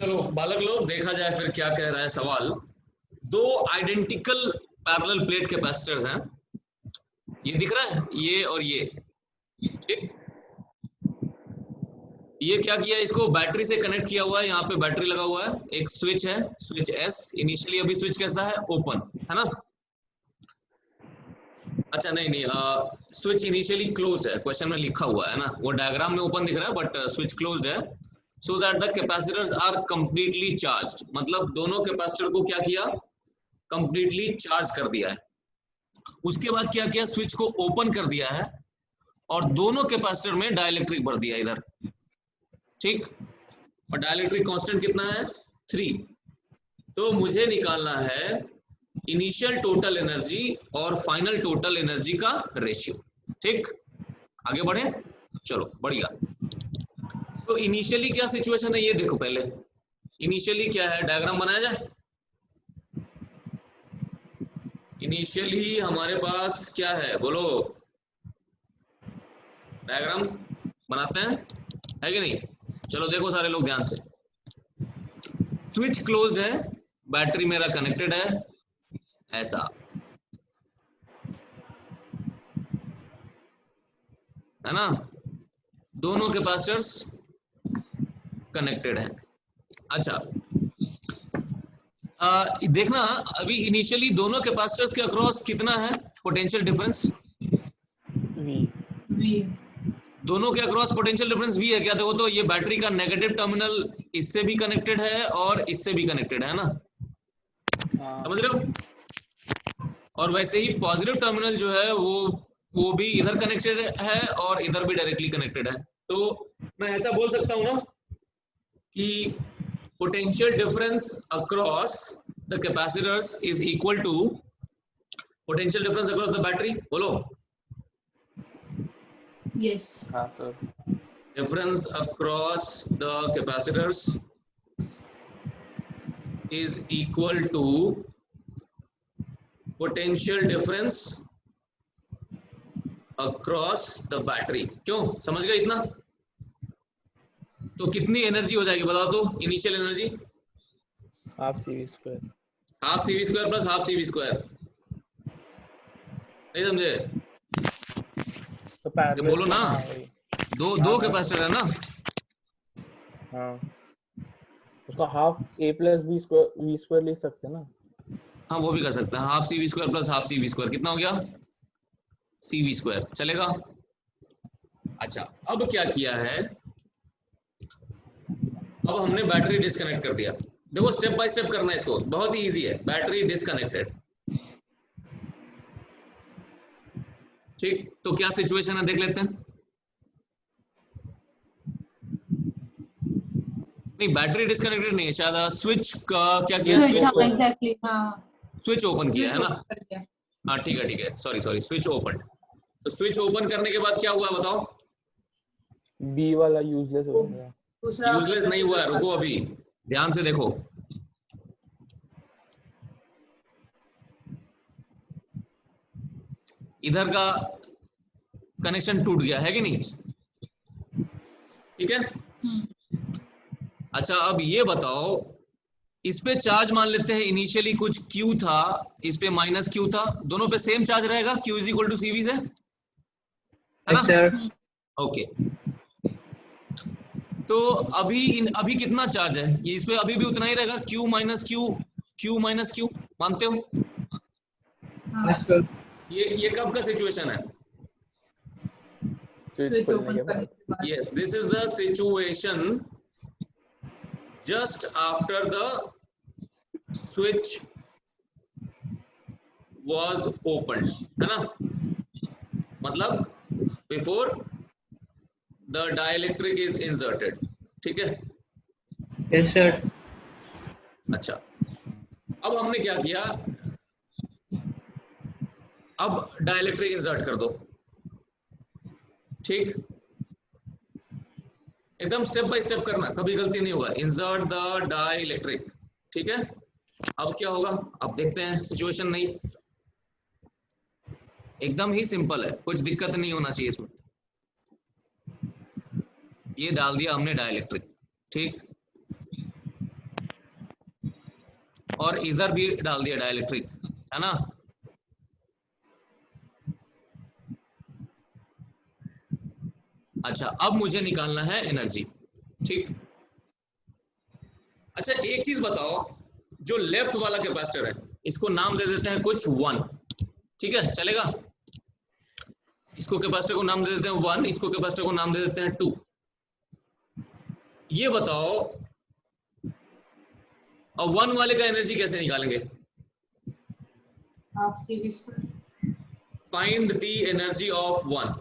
चलो बालक लोग, देखा जाए फिर क्या कह रहा है सवाल। दो आइडेंटिकल पैरेलल प्लेट कैपेसिटर्स हैं, ये दिख रहा है, ये और ये, ठीक। ये क्या किया, इसको बैटरी से कनेक्ट किया हुआ है, यहाँ पे बैटरी लगा हुआ है, एक स्विच है, स्विच एस। इनिशियली अभी स्विच कैसा है, ओपन है ना। अच्छा नहीं नहीं, स्विच इनिशियली क्लोज्ड है, क्वेश्चन में लिखा हुआ है ना, वो डायग्राम में ओपन दिख रहा है बट स्विच क्लोज्ड है। So that the capacitors are completely charged, मतलब दोनों कैपेसिटर को क्या किया, कंप्लीटली चार्ज कर दिया है। उसके बाद क्या किया, स्विच को ओपन कर दिया है और दोनों कैपेसिटर में डाइलेक्ट्रिक भर दिया इधर, ठीक। और डाइलेक्ट्रिक कांस्टेंट कितना है, 3। तो मुझे निकालना है इनिशियल टोटल एनर्जी और फाइनल टोटल एनर्जी का रेशियो, ठीक। आगे बढ़े, चलो बढ़िया। तो इनिशियली क्या सिचुएशन है ये देखो पहले। इनिशियली क्या है, डायग्राम बनाया जाए। इनिशियली हमारे पास क्या है, बोलो, डायग्राम बनाते हैं, है कि नहीं। चलो देखो सारे लोग ध्यान से। स्विच क्लोज्ड है, बैटरी मेरा कनेक्टेड है, ऐसा है ना। दोनों कैपेसिटर्स कनेक्टेड है। अच्छा, देखना अभी इनिशियली दोनों कैपेसिटर्स के अक्रॉस कितना है पोटेंशियल डिफरेंस, V। दोनों के अक्रॉस पोटेंशियल डिफरेंस V है क्या। देखो तो ये बैटरी का नेगेटिव टर्मिनल इससे भी कनेक्टेड है और इससे भी कनेक्टेड है ना, समझ रहे हो। और वैसे ही पॉजिटिव टर्मिनल जो है वो भी इधर कनेक्टेड है और इधर भी डायरेक्टली कनेक्टेड है। तो मैं ऐसा बोल सकता हूं ना कि potential difference across the capacitors is equal to potential difference across the battery, बोलो। Yes. हाँ sir. Difference across the capacitors is equal to potential difference across the battery। क्यों, समझ गए इतना। तो कितनी एनर्जी हो जाएगी बताओ तो, initial energy half CV square. Half CV square plus half CV square, नहीं समझे। तो ये पैरेलल बोलो ना, हाँ वही। दो कैपेसिटर है ना। हाँ उसका half A plus V square लिख सकते हैं ना। हाँ वो भी कर सकते हैं, half CV square plus half CV square कितना हो गया, CV स्क्वायर, चलेगा। अच्छा अब क्या किया है, अब हमने बैटरी डिस्कनेक्ट कर दिया। देखो स्टेप बाय स्टेप करना है इसको, बहुत ही इजी है। बैटरी डिस्कनेक्टेड, ठीक। तो क्या सिचुएशन है देख लेते हैं। नहीं बैटरी डिस्कनेक्टेड नहीं है शायद, स्विच का क्या किया, Switch, हाँ स्विच exactly, हाँ स्विच ओपन किया switch है ना। open कर दिया। हाँ ठीक है, सॉरी सॉरी, स्विच ओपन। तो स्विच ओपन करने के बाद क्या हुआ बताओ। B वाला यूजलेस हो गया। दूसरा यूजलेस नहीं हुआ है, रुको अभी ध्यान से देखो। इधर का कनेक्शन टूट गया है कि नहीं, ठीक है। अच्छा अब ये बताओ, इस पे चार्ज मान लेते हैं इनिशियली कुछ Q था, इस पे माइनस Q था, दोनों पे सेम चार्ज रहेगा, Q is equal to CV से, है ना। ओके तो अभी कितना चार्ज है, ये इस पे अभी भी उतना ही रहेगा, Q minus Q, Q minus Q, मानते हो। ये कब का सिचुएशन है, स्विच ओपन के बाद। Yes this is the situation just after the switch was opened, है ना, मतलब before the dielectric is inserted, ठीक है। Yes sir. अच्छा अब हमने क्या किया, अब डाइलेक्ट्रिक इंसर्ट कर दो, ठीक। एकदम स्टेप बाय स्टेप करना, कभी गलती नहीं होगा। इंसर्ट द डाइलेक्ट्रिक, ठीक है। अब क्या होगा, अब देखते हैं सिचुएशन। नहीं एकदम ही सिंपल है, कुछ दिक्कत नहीं होना चाहिए इसमें। ये डाल दिया हमने डाइलेक्ट्रिक, ठीक। और इधर भी डाल दिया डाइलेक्ट्रिक, है ना। अच्छा, अब मुझे निकालना है एनर्जी, ठीक। अच्छा एक चीज बताओ, जो लेफ्ट वाला कैपेसिटर है इसको नाम दे देते हैं कुछ 1, ठीक है चलेगा। इसको कैपेसिटर को नाम दे देते हैं 1, इसको कैपेसिटर को नाम दे देते हैं 2। ये बताओ अब 1 वाले का एनर्जी कैसे निकालेंगे? Half CV square. Find the energy of 1,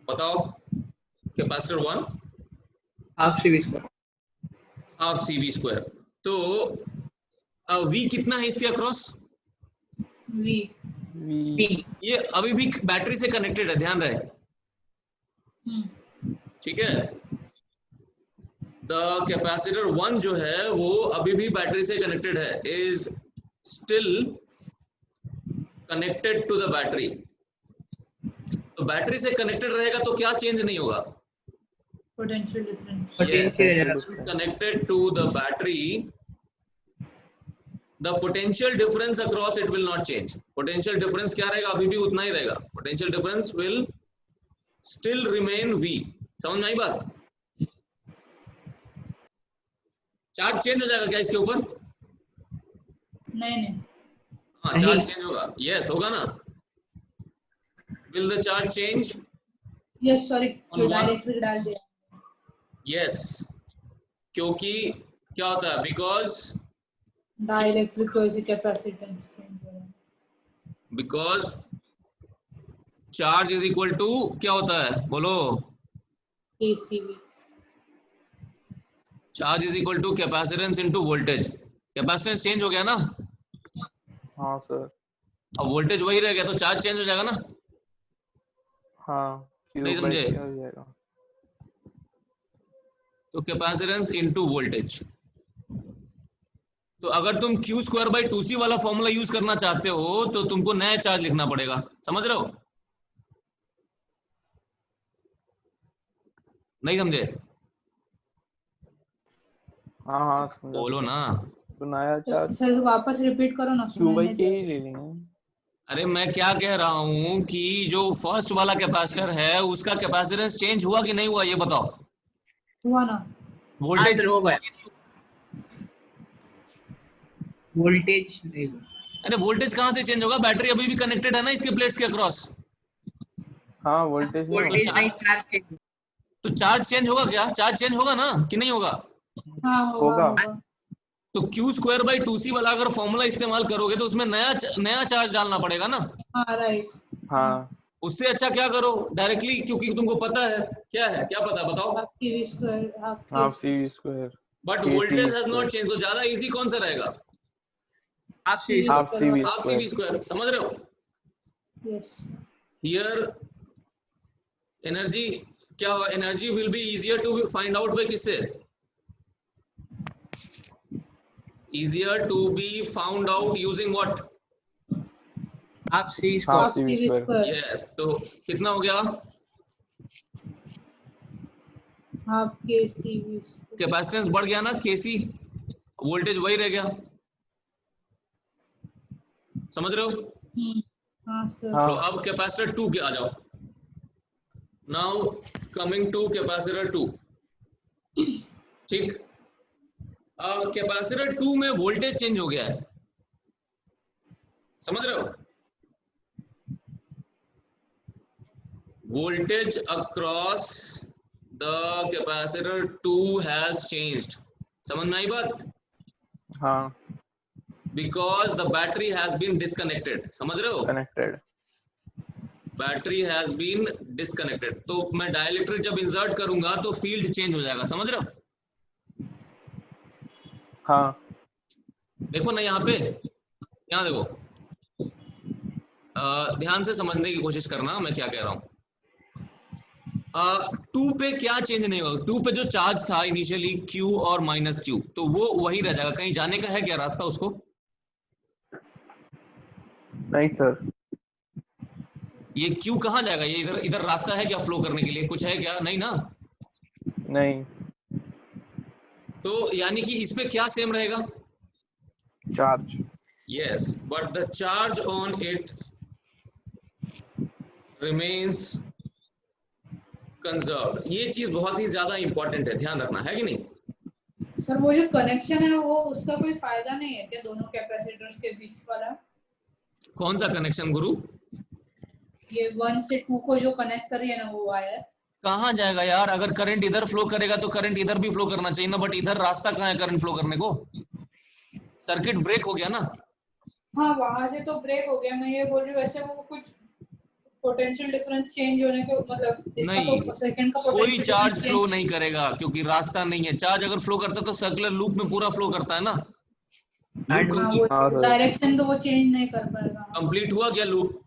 बताओ। Capacitor 1 half CV square. Half CV square. तो V कितना है इसके अक्रॉस? V। ये अभी भी बैटरी से कनेक्टेड है, ध्यान रहे, ठीक है। द कैपेसिटर 1 जो है वो अभी भी बैटरी से कनेक्टेड है, is still connected to the battery. तो बैटरी से कनेक्टेड रहेगा तो क्या चेंज नहीं होगा? Potential difference. Potential connected to the battery, the potential difference across it will not change. Potential difference क्या रहेगा? अभी भी उतना ही रहेगा। Potential difference will still remain V। समझ में आई बात? चार्ज चेंज हो जाएगा क्या इसके ऊपर? नहीं। हाँ चार्ज चेंज होगा, यस होगा ना। Will the charge change? Yes sorry, On one? Direct डाल दिया। Yes, क्योंकि क्या होता है, बिकॉज डाइलेक्ट्रिक की वजह से कैपेसिटेंस चेंज हो रहा है। Because charge is equal to क्या होता है, बोलो। KCV। Charge is equal to capacitance into voltage. Capacitance change हो गया ना, हाँ सर। अब वोल्टेज वही रह गया तो चार्ज चेंज हो जाएगा ना। हाँ नहीं समझे? हो जाएगा। तो कैपेसिटेंस इनटू वोल्टेज। तो अगर तुम Q स्क्वायर बाई 2C वाला फॉर्मूला यूज करना चाहते हो तो तुमको नया चार्ज लिखना पड़ेगा, समझ रहे हो? नहीं समझे? हाँ समझा। बोलो ना। तो नया तो चार्ज सर वापस रिपीट करो ना। Q बाई के ही ले लेंगे। अरे मैं क्या कह रहा हूं कि जो फर्स्ट वाला कैपेसिटर है उसका कैपेसिटेंस चेंज हुआ कि नहीं हुआ, ये बताओ। हुआ ना। वोल्टेज हो गया। वोल्टेज नहीं। अरे वोल्टेज कहां से चेंज होगा? बैटरी अभी भी कनेक्टेड है ना इसके प्लेट्स के अक्रॉस। हाँ वोल्टेज वोल्टेज नहीं, चार्ज चेंज। तो चार्ज चेंज होगा क्या? चार्ज चेंज होगा ना कि नहीं होगा? हाँ होगा। तो Q स्क्वायर बाई 2C वाला अगर फॉर्मूला इस्तेमाल करोगे तो उसमें नया चार्ज डालना पड़ेगा ना। हाँ राइट। हाँ उससे अच्छा क्या करो डायरेक्टली, क्योंकि तुमको पता है क्या है, क्या पता बताओ। Half CV square. Half CV square. But voltage has not change, तो ज्यादा इजी कौन सा रहेगा? Half CV half CV half CV square, समझ रहे हो? यस। हियर एनर्जी क्या हुआ? Energy will be easier to find out by किससे? Easier to be found out using what? Half CV half square. CV square. Yes, तो कितना हो गया? Half KCV। कैपेसिटेंस बढ़ गया ना, KC, वोल्टेज वही रह गया, समझ रहे हो? हाँ सर। तो अब कैपेसिटर 2 के आ जाओ। नाउ कमिंग टू कैपेसिटर 2, ठीक। कैपेसिटर 2 में वोल्टेज चेंज हो गया है, समझ रहे हो? Voltage across the capacitor 2 has changed. समझ में आई बात? हाँ because the battery has been disconnected, समझ रहे हो? Connected. Battery has been disconnected. तो मैं डाइलेक्ट्रिक जब इंसर्ट करूंगा तो फील्ड चेंज हो जाएगा, समझ रहे हो? हाँ देखो ना यहाँ पे, यहाँ देखो, ध्यान से समझने की कोशिश करना मैं क्या कह रहा हूँ। 2 पे क्या चेंज नहीं होगा? 2 पे जो चार्ज था इनिशियली Q और -Q, तो वो वही रह जाएगा। कहीं जाने का है क्या रास्ता उसको? नहीं सर। ये Q कहाँ जाएगा? ये इधर इधर रास्ता है क्या फ्लो करने के लिए? कुछ है क्या? नहीं ना। नहीं। तो यानी कि इस पे क्या सेम रहेगा? Charge. yes, but the charge on it remains conserved. ये चीज बहुत ही ज्यादा इंपॉर्टेंट है, ध्यान रखना है कि नहीं। सर वो जो कनेक्शन है वो उसका कोई फायदा नहीं है क्या दोनों कैपेसिटर्स के बीच वाला? कौन सा कनेक्शन गुरु? ये 1 से 2 को जो कनेक्ट कर रही है ना वो वायर। कहाँ जाएगा यार? अगर करंट इधर फ्लो करेगा तो करंट इधर भी फ्लो करना चाहिए ना, बट इधर रास्ता कहाँ है करंट फ्लो करने को? सर्किट ब्रेक हो गया ना। हाँ वहां से तो ब्रेक हो गया, मैं ये बोल रही हूँ वैसे वो कुछ पोटेंशियल डिफरेंस चेंज होने को मतलब इसका नहीं, तो सेकंड का कोई पोटेंशियल चार्ज डिफरेंस फ्लो नहीं करेगा क्योंकि रास्ता नहीं है। चार्ज अगर फ्लो करता तो सर्कुलर लूप में पूरा फ्लो करता है ना। लूप हाँ वो हाँ, सर। डायरेक्शन तो वो चेंज नहीं कर पाएगा। कंप्लीट हुआ क्या लूप?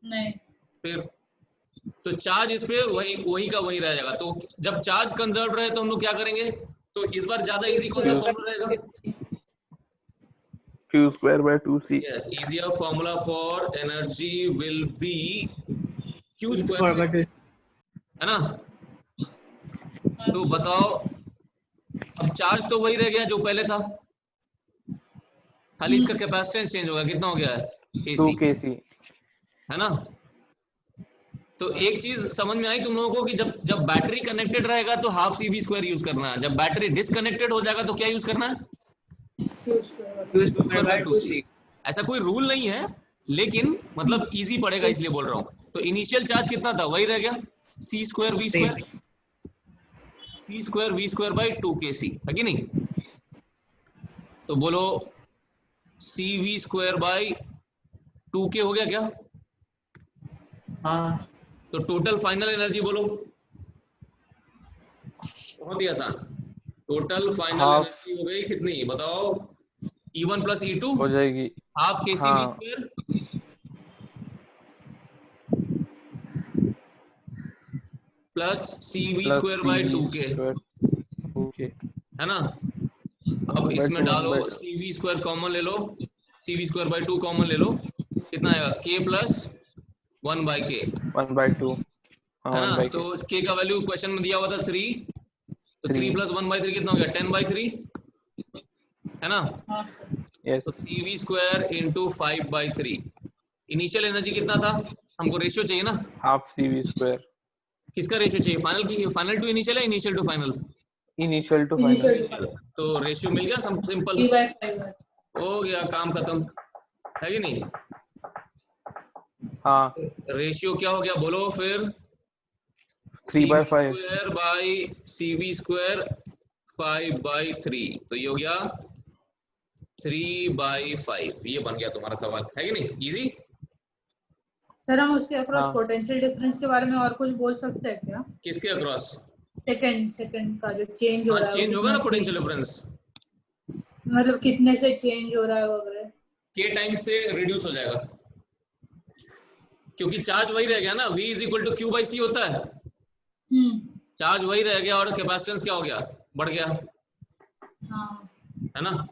नहीं। फिर तो चार्ज इस पे वही का वही रह जाएगा। तो जब चार्ज कंजर्व रहे तो हम लोग क्या करेंगे? तो इस बार ज्यादा इजी कौन सा फॉर्मूला रहेगा? Q²/2C। Yes, easier formula for energy will be Q Q square, square by 2. है ना? तो बताओ, अब चार्ज तो वही रह गया जो पहले था, खाली इसका कैपेसिटेंस चेंज होगा। कितना हो गया है? 2 kc, kc। है ना? तो एक चीज समझ में आई तुम लोगों को कि जब बैटरी कनेक्टेड रहेगा तो हाफ CV² यूज करना है, जब बैटरी डिसकनेक्टेड हो जाएगा तो क्या यूज करना है? Q square by 2C. ऐसा कोई रूल नहीं है, लेकिन मतलब इजी पड़ेगा इसलिए बोल रहा हूँ। तो इनिशियल चार्ज कितना था? वही रह गया, C² V², C² V² by 2 kc, है कि नहीं? तो बोलो CV² by 2k हो गया क्या? हाँ तो टोटल फाइनल एनर्जी बोलो। बहुत ही आसान, टोटल फाइनल Half। एनर्जी हो गई कितनी बताओ? E1 plus E2 हो जाएगी। हाफ kc हाँ। V² plus CV² by 2k, CV²/2k। है ना? अब इसमें डालो CV² कॉमन ले लो, CV² by 2 कॉमन ले लो, कितना आएगा? k plus 1/k, 1/2। हाँ, है ना? 1/k। तो k का वैल्यू क्वेश्चन में दिया हुआ था 3, तो 3 plus 1/3 कितना हो गया? 10/3, है ना? हाँ सर। यस। तो CV² into 5/3। इनिशियल एनर्जी कितना था? हमको रेशियो चाहिए ना। Half CV²। किसका रेशियो चाहिए? फाइनल टू इनिशियल है initial to final? Initial to initial final. तो रेशियो मिल गया, सिंपल 3/5 हो गया, काम खत्म, है कि नहीं? हाँ। रेशियो क्या हो गया बोलो फिर? 3/5। CV² by CV², 5/3, तो ये हो गया 3/5। ये बन गया तुम्हारा सवाल, है कि नहीं? इजी। सर हम उसके अक्रॉस हाँ। पोटेंशियल डिफरेंस के बारे में और कुछ बोल सकते हैं क्या? किसके अक्रॉस? सेकंड का जो चेंज हो हाँ, रहा है वो चेंज होगा कितना ना पोटेंशियल change- डिफरेंस, मतलब कितने से चेंज हो रहा है वगैरह। k टाइम से रिड्यूस हो जाएगा, क्योंकि चार्ज वही रह गया ना। V is equal to Q/C होता है, चार्ज वही रह गया और कैपेसिटेंस क्या हो गया? बढ़ गया, हाँ है ना?